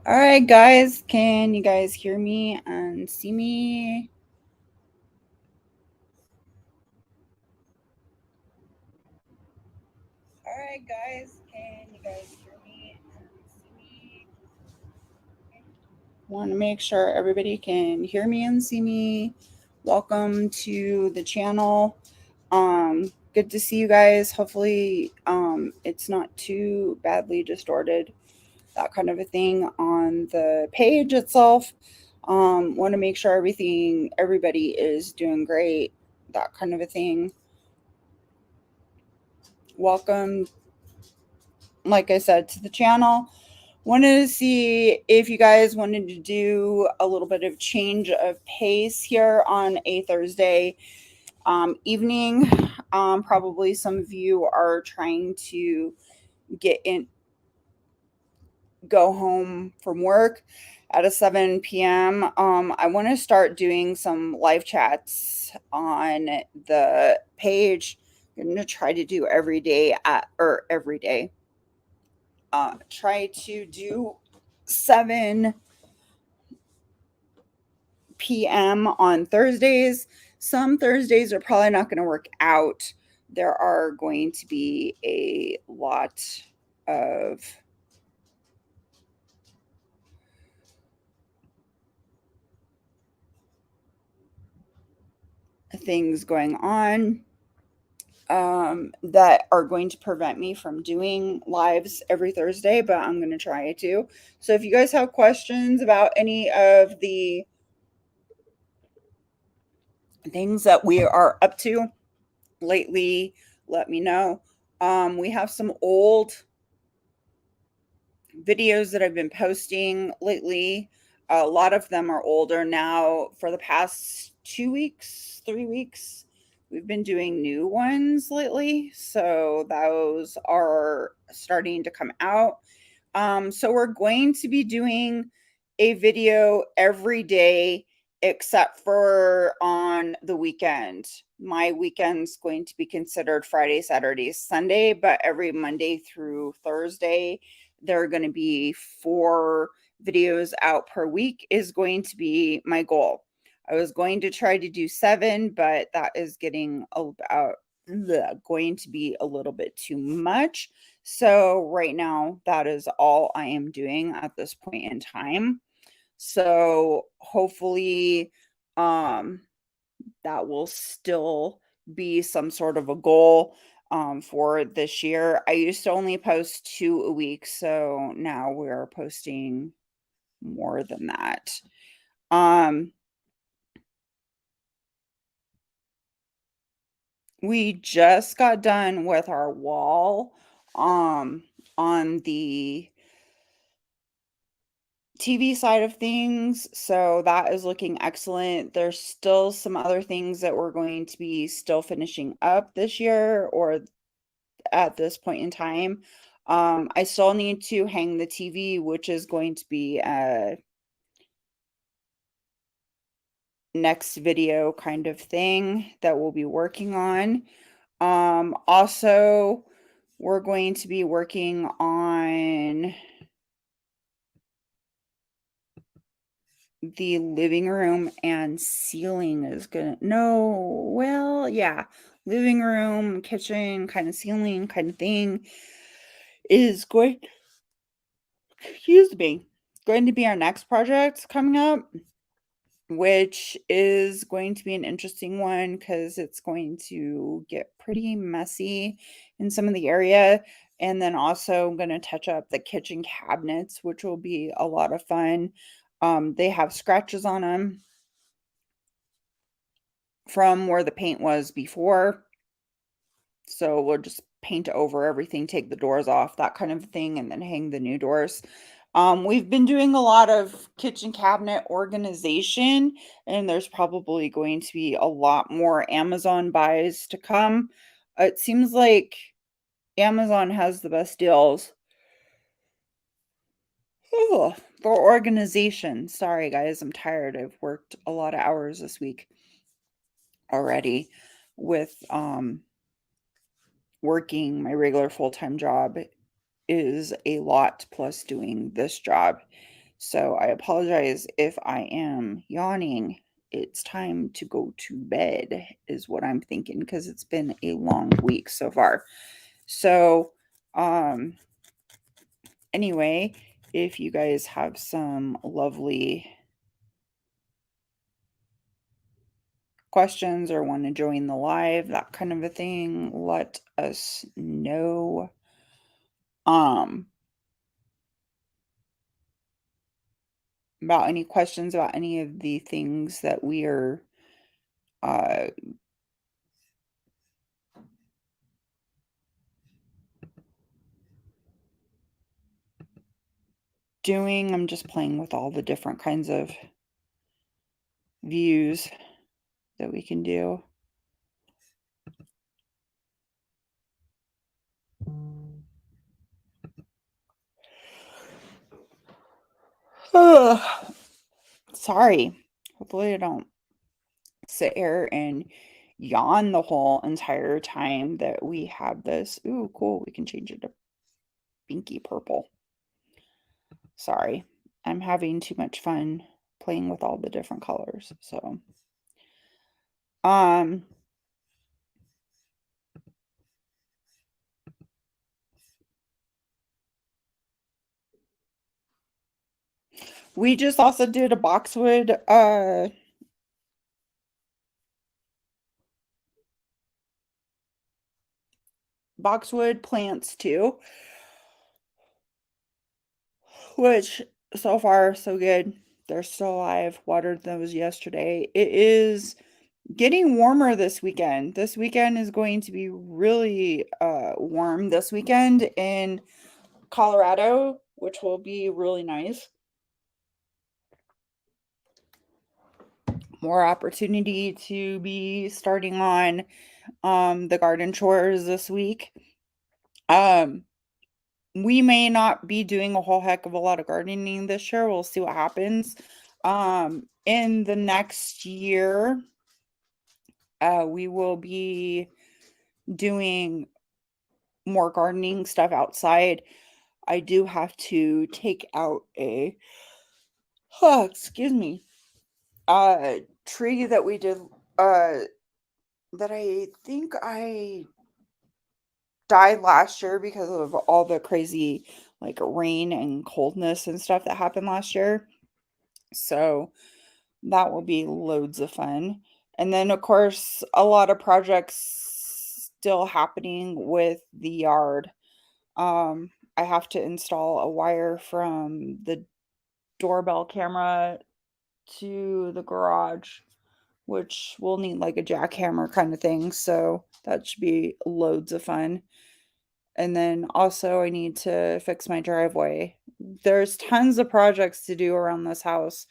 All right, guys, can you guys hear me and see me? All right, guys, can you guys hear me and see me? Want to make sure everybody can hear me and see me. Welcome to the channel. Good to see you guys. Hopefully, it's not too badly distorted, that kind of a thing on the page itself. Want to make sure everybody is doing great, that kind of a thing. Welcome, like I said, to the channel. Wanted to see if you guys wanted to do a little bit of change of pace here on a Thursday evening. Probably some of you are trying to get in, go home from work at a 7 p.m. I want to start doing some live chats on the page. I'm going to try to do every day or every day. Try to do 7 p.m. on Thursdays. Some Thursdays are probably not going to work out. There are going to be a lot of things going on that are going to prevent me from doing lives every Thursday, but I'm going to try to. So if you guys have questions about any of the things that we are up to lately, let me know. We have some old videos that I've been posting lately. A lot of them are older now. For the past 2 weeks, 3 weeks, we've been doing new ones lately. So those are starting to come out. So we're going to be doing a video every day except for on the weekend. My weekend's going to be considered Friday, Saturday, Sunday, but every Monday through Thursday, there are going to be 4 videos out per week, is going to be my goal. I was going to try to do 7, but that is getting about going to be a little bit too much. So right now, that is all I am doing at this point in time. So hopefully, um, that will still be some sort of a goal for this year. I used to only post 2 a week, so now we're posting more than that. Um, we just got done with our wall on the TV side of things, so that is looking excellent. There's still some other things that we're going to be still finishing up this year or at this point in time. I still need to hang the TV, which is going to be a next video kind of thing that we'll be working on. Also, we're going to be working on the living room and ceiling is gonna no, well, yeah, living room, kitchen, kind of ceiling kind of thing is going, excuse me, going to be our next project coming up, which is going to be an interesting one because it's going to get pretty messy in some of the area. And then also I'm going to touch up the kitchen cabinets, which will be a lot of fun. They have scratches on them from where the paint was before. So we'll just paint over everything, take the doors off, that kind of thing, and then hang the new doors. We've been doing a lot of kitchen cabinet organization, and there's probably going to be a lot more Amazon buys to come. It seems like Amazon has the best deals. Ugh, for organization. Sorry, guys, I'm tired. I've worked a lot of hours this week already with working my regular full-time job is a lot plus doing this job. So I apologize if I am yawning. It's time to go to bed, is what I'm thinking, because it's been a long week so far. So, um, anyway, if you guys have some lovely questions or want to join the live, that kind of a thing, let us know. Um, about any questions about any of the things that we are uh doing. I'm just playing with all the different kinds of views that we can do. Sorry. Hopefully I don't sit here and yawn the whole entire time that we have this. Ooh, cool. We can change it to pinky purple. Sorry. I'm having too much fun playing with all the different colors. So, um, we just also did a boxwood plants too, which so far so good. They're still alive. Watered those yesterday. It is getting warmer this weekend. This weekend is going to be really warm this weekend in Colorado, which will be really nice. More opportunity to be starting on the garden chores this week. Um we may not be doing a whole heck of a lot of gardening this year. We'll see what happens. In the next year, we will be doing more gardening stuff outside. I do have to take out a excuse me, tree that we did that I think I died last year because of all the crazy like rain and coldness and stuff that happened last year. So that will be loads of fun. And then, of course, a lot of projects still happening with the yard. I have to install a wire from the doorbell camera to the garage, which will need like a jackhammer kind of thing. So that should be loads of fun. And then also I need to fix my driveway. There's tons of projects to do around this house.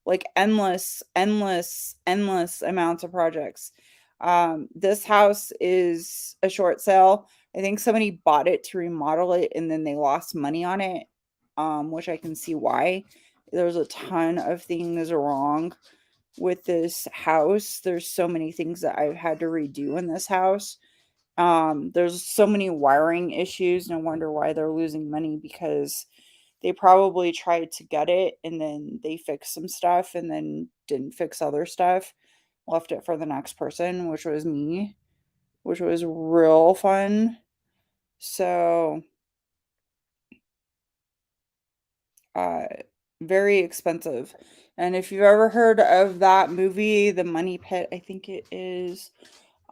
Like endless amounts of projects. This house is a short sale. I think somebody bought it to remodel it and then they lost money on it, which I can see why. There's a ton of things wrong with this house. There's so many things that I've had to redo in this house. There's so many wiring issues. No wonder why they're losing money, because they probably tried to get it and then they fixed some stuff and then didn't fix other stuff, left it for the next person, which was me, which was real fun. So, uh, very expensive. And if you've ever heard of that movie, The Money Pit, I think it is.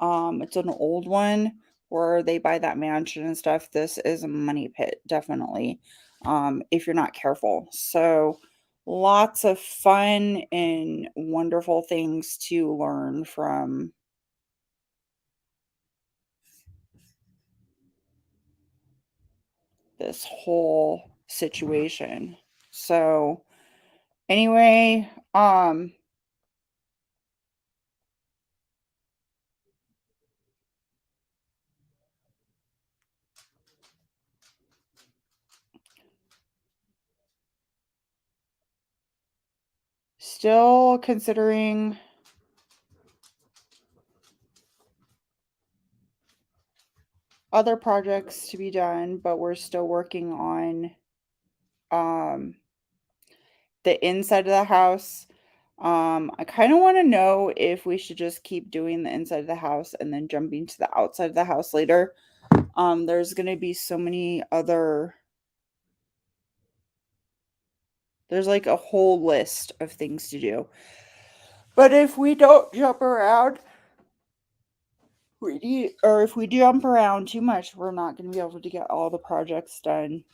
It's an old one where they buy that mansion and stuff. This is a money pit, definitely. If you're not careful. So lots of fun and wonderful things to learn from this whole situation. So anyway, still considering other projects to be done, but we're still working on um the inside of the house. I kind of want to know if we should just keep doing the inside of the house and then jumping to the outside of the house later. There's going to be so many other, there's like a whole list of things to do. But if we don't jump around, or if we jump around too much, we're not going to be able to get all the projects done.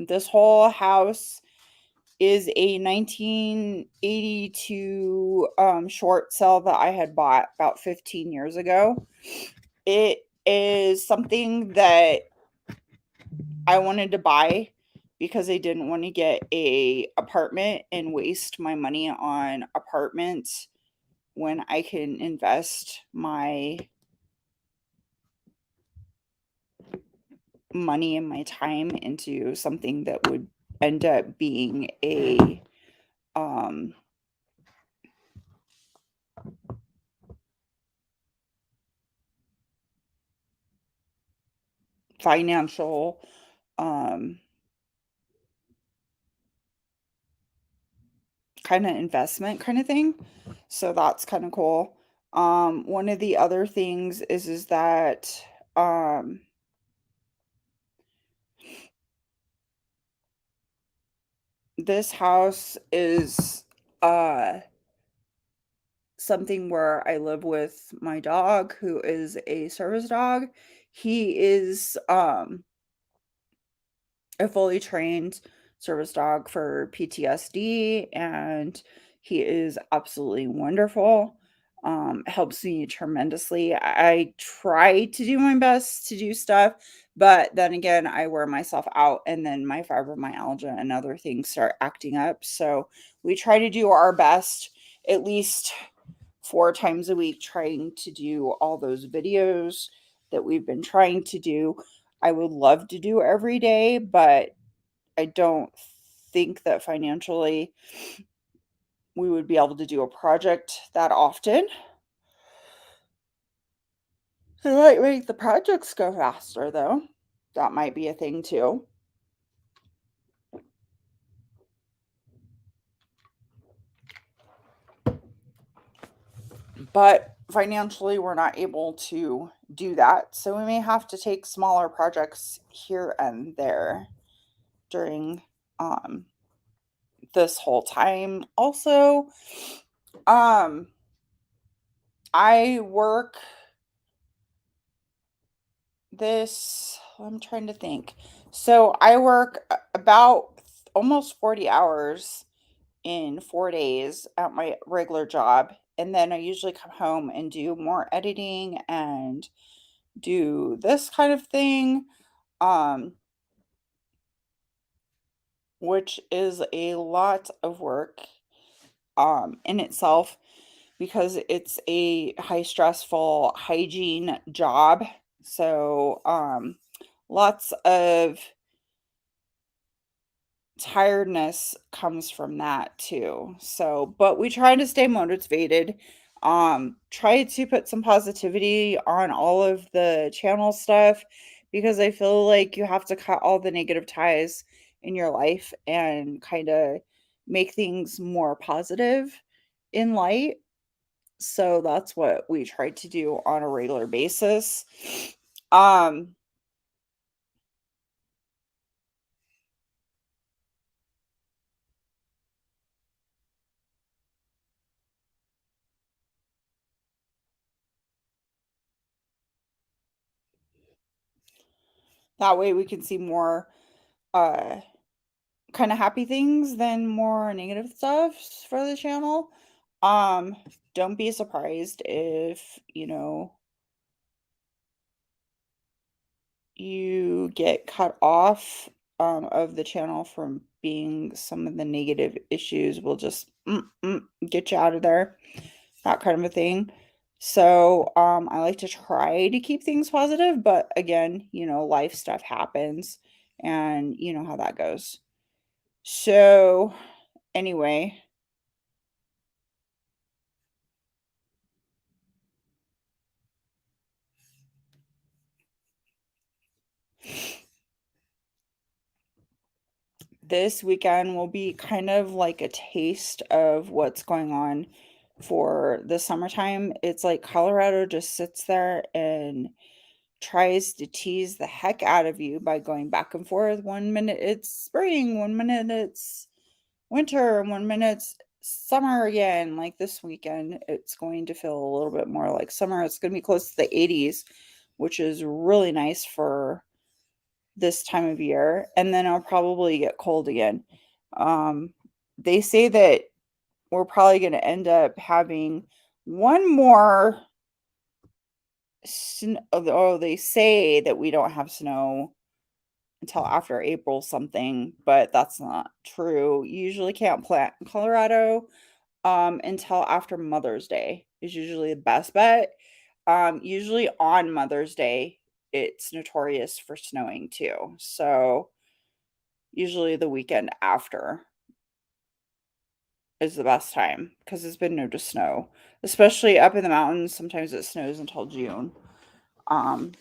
This whole house is a 1982 short sale that I had bought about 15 years ago. It is something that I wanted to buy because I didn't want to get a apartment and waste my money on apartments when I can invest my money and my time into something that would end up being a financial kind of investment kind of thing. So that's kind of cool. One of the other things is that um this house is something where I live with my dog who is a service dog. He is a fully trained service dog for PTSD, and he is absolutely wonderful. Helps me tremendously. I try to do my best to do stuff, but then again, I wear myself out, and then my fibromyalgia and other things start acting up. So we try to do our best at least 4 times a week, trying to do all those videos that we've been trying to do. I would love to do every day, but I don't think that financially we would be able to do a project that often. It might make the projects go faster, though. That might be a thing too. But financially, we're not able to do that. So we may have to take smaller projects here and there during this whole time. Also, um, I work this, I'm trying to think. So I work about almost 40 hours in 4 days at my regular job. And then I usually come home and do more editing and do this kind of thing, um, which is a lot of work in itself because it's a high stressful hygiene job. So lots of tiredness comes from that too. So, but we try to stay motivated. Try to put some positivity on all of the channel stuff because I feel like you have to cut all the negative ties in your life and kind of make things more positive in light. So that's what we try to do on a regular basis. Um that way we can see more uh kind of happy things than more negative stuff for the channel. Um, don't be surprised if, you get cut off of the channel from being some of the negative issues will just get you out of there, that kind of a thing. So I like to try to keep things positive, but again, life stuff happens and you know how that goes. So anyway, this weekend will be kind of like a taste of what's going on for the summertime. It's like Colorado just sits there and tries to tease the heck out of you by going back and forth. 1 minute it's spring, 1 minute it's winter, and 1 minute it's summer again. Like this weekend, it's going to feel a little bit more like summer. It's going to be close to the 80s, which is really nice for this time of year. And then it'll probably get cold again. They say that we're probably going to end up having one more oh, they say that we don't have snow until after April something, but that's not true. You usually can't plant in Colorado until after Mother's Day is usually the best bet. Usually on Mother's Day, it's notorious for snowing too. So usually the weekend after is the best time because it's been known to snow, especially up in the mountains. Sometimes it snows until June, um,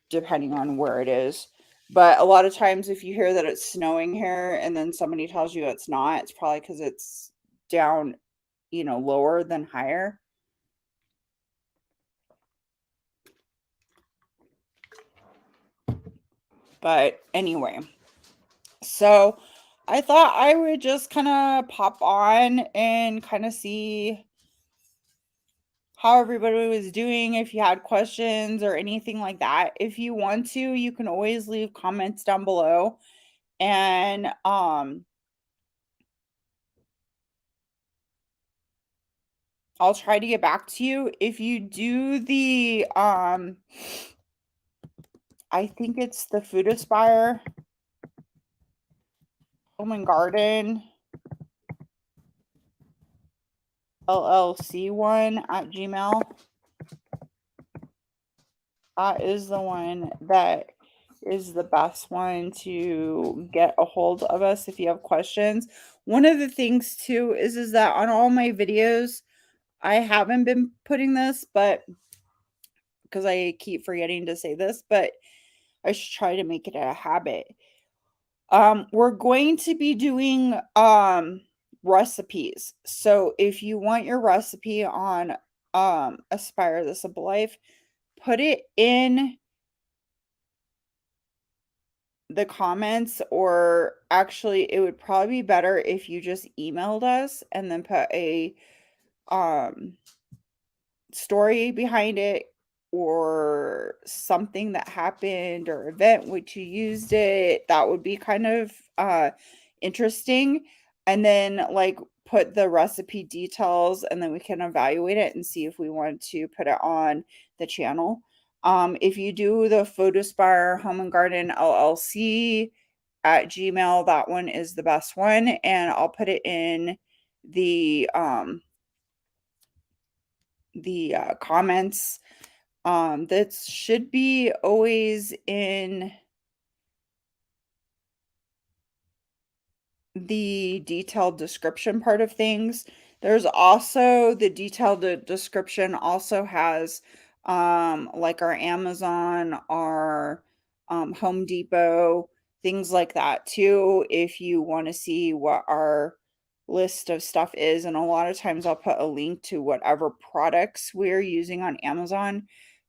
depending on where it is. But a lot of times, if you hear that it's snowing here and then somebody tells you it's not, it's probably because it's down, lower than higher. But anyway, so I thought I would just kind of pop on and kind of see how everybody was doing, if you had questions or anything like that. If you want to, you can always leave comments down below, and I'll try to get back to you. If you do the I think it's the Food Aspire Home and Garden LLC one at Gmail. That is the one that is the best one to get a hold of us if you have questions. One of the things too is that on all my videos, I haven't been putting this, but because I keep forgetting to say this, but I should try to make it a habit. We're going to be doing recipes. So if you want your recipe on Aspire the Simple Life, put it in the comments, or actually it would probably be better if you just emailed us and then put a um story behind it, or something that happened or event which you used it. That would be kind of interesting. And then like put the recipe details, and then we can evaluate it and see if we want to put it on the channel. If you do the Photospire Home and Garden LLC at Gmail, that one is the best one, and I'll put it in the comments. That should be always in the detailed description part of things. There's also the detailed description also has like our Amazon, our Home Depot, things like that too, if you want to see what our list of stuff is. And a lot of times I'll put a link to whatever products we're using on Amazon.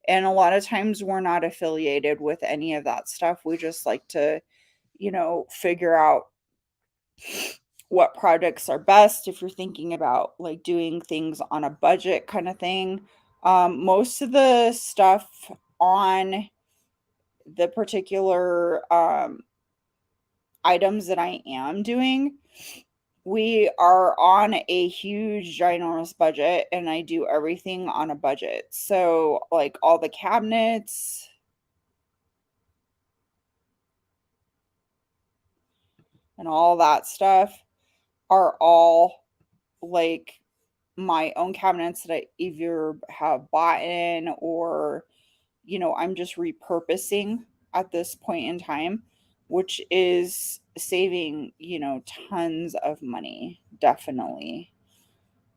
And a lot of times we're not affiliated with any of that stuff. We just like to, figure out what products are best if you're thinking about like doing things on a budget kind of thing. Most of the stuff on the particular items that I am doing, we are on a huge ginormous budget, and I do everything on a budget. So like all the cabinets and all that stuff are all like my own cabinets that I either have bought in, or I'm just repurposing at this point in time, which is saving, tons of money, definitely,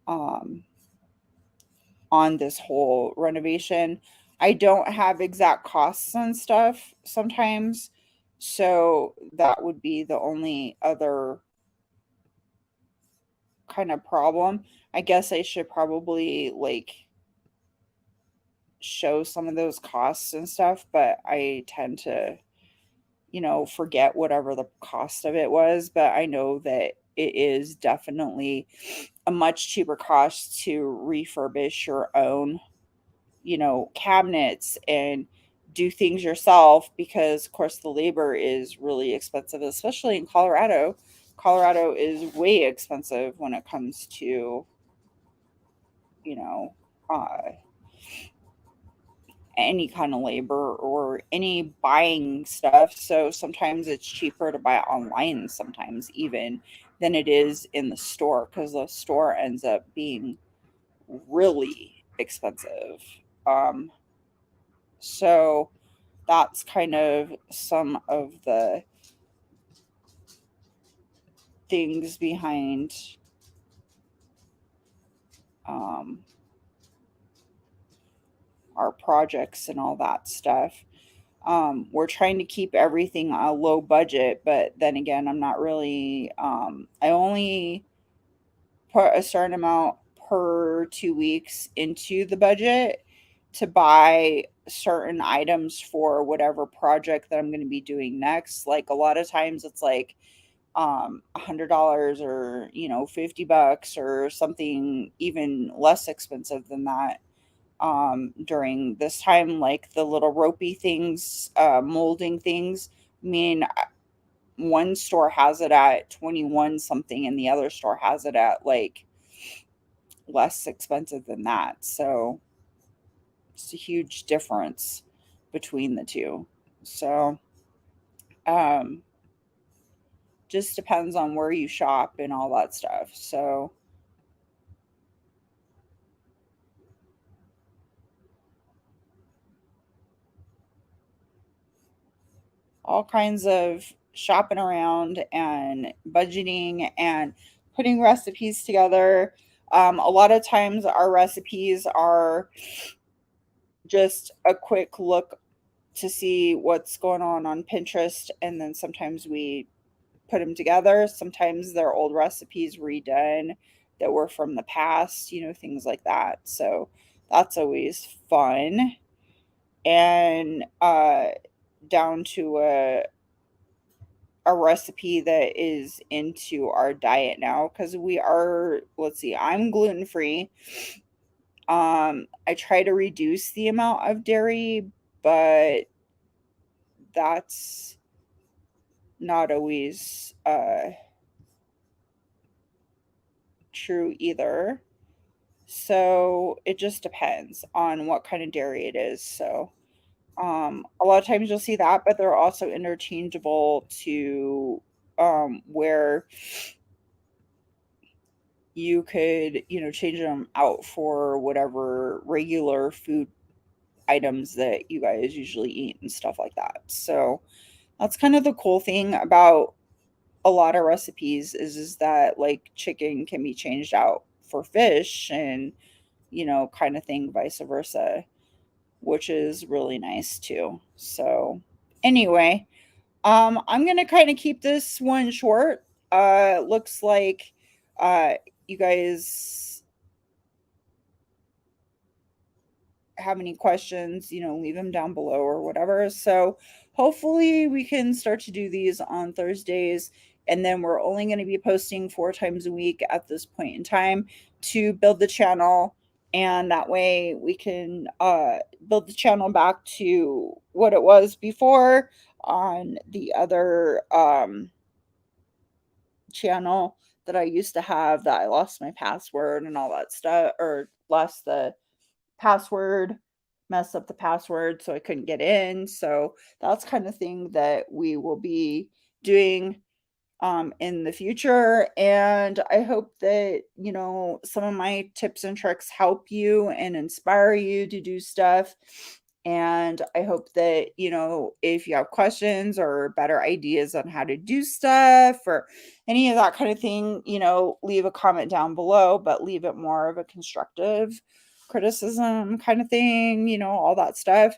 um, on this whole renovation. I don't have exact costs on stuff sometimes. So that would be the only other kind of problem. I guess I should probably like show some of those costs and stuff, but I tend to, forget whatever the cost of it was. But I know that it is definitely a much cheaper cost to refurbish your own, cabinets and do things yourself because, of course, the labor is really expensive, especially in Colorado. Colorado is way expensive when it comes to, you know, uh, any kind of labor or any buying stuff. So sometimes it's cheaper to buy it online, sometimes even than it is in the store because the store ends up being really expensive. Um, so that's kind of some of the things behind um, our projects and all that stuff. We're trying to keep everything a low budget, but then again, I'm not really, I only put a certain amount per 2 weeks into the budget to buy certain items for whatever project that I'm going to be doing next. Like a lot of times it's like $100 or, $50 or something even less expensive than that during this time, like the little ropey things, molding things. I mean, one store has it at 21 something and the other store has it at like less expensive than that. So it's a huge difference between the two. So um just depends on where you shop and all that stuff. So all kinds of shopping around and budgeting and putting recipes together. A lot of times, our recipes are just a quick look to see what's going on Pinterest, and then sometimes we put them together. Sometimes they're old recipes redone that were from the past, things like that. So that's always fun. And down to a recipe that is into our diet now because we are, let's see, I'm gluten free. I try to reduce the amount of dairy, but that's not always true either. So it just depends on what kind of dairy it is. So a lot of times you'll see that, but they're also interchangeable to where you could, change them out for whatever regular food items that you guys usually eat and stuff like that. So that's kind of the cool thing about a lot of recipes is that like chicken can be changed out for fish and, kind of thing, vice versa, which is really nice too. So anyway, I'm gonna kind of keep this one short. Looks like you guys have any questions, leave them down below or whatever. So hopefully we can start to do these on Thursdays. And then we're only going to be posting 4 times a week at this point in time to build the channel. And that way we can build the channel back to what it was before on the other channel that I used to have that I lost my password and all that stuff, or lost the password, messed up the password so I couldn't get in. So that's kind of thing that we will be doing in the future. And I hope that, some of my tips and tricks help you and inspire you to do stuff. And I hope that, if you have questions or better ideas on how to do stuff or any of that kind of thing, leave a comment down below, but leave it more of a constructive criticism kind of thing, all that stuff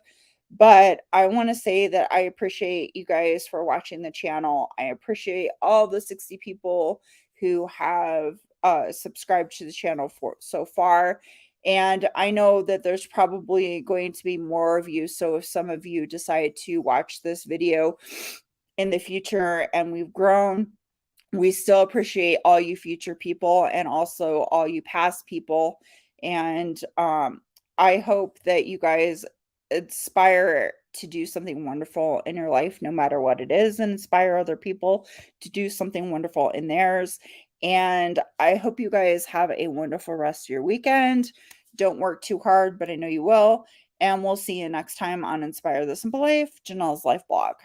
But I want to say that I appreciate you guys for watching the channel. I appreciate all the 60 people who have subscribed to the channel for so far. And I know that there's probably going to be more of you. So if some of you decide to watch this video in the future and we've grown, we still appreciate all you future people and also all you past people. And I hope that you guys aspire to do something wonderful in your life, no matter what it is, and inspire other people to do something wonderful in theirs. And I hope you guys have a wonderful rest of your weekend. Don't work too hard, but I know you will. And we'll see you next time on Inspire the Simple Life, Janelle's Life Blog.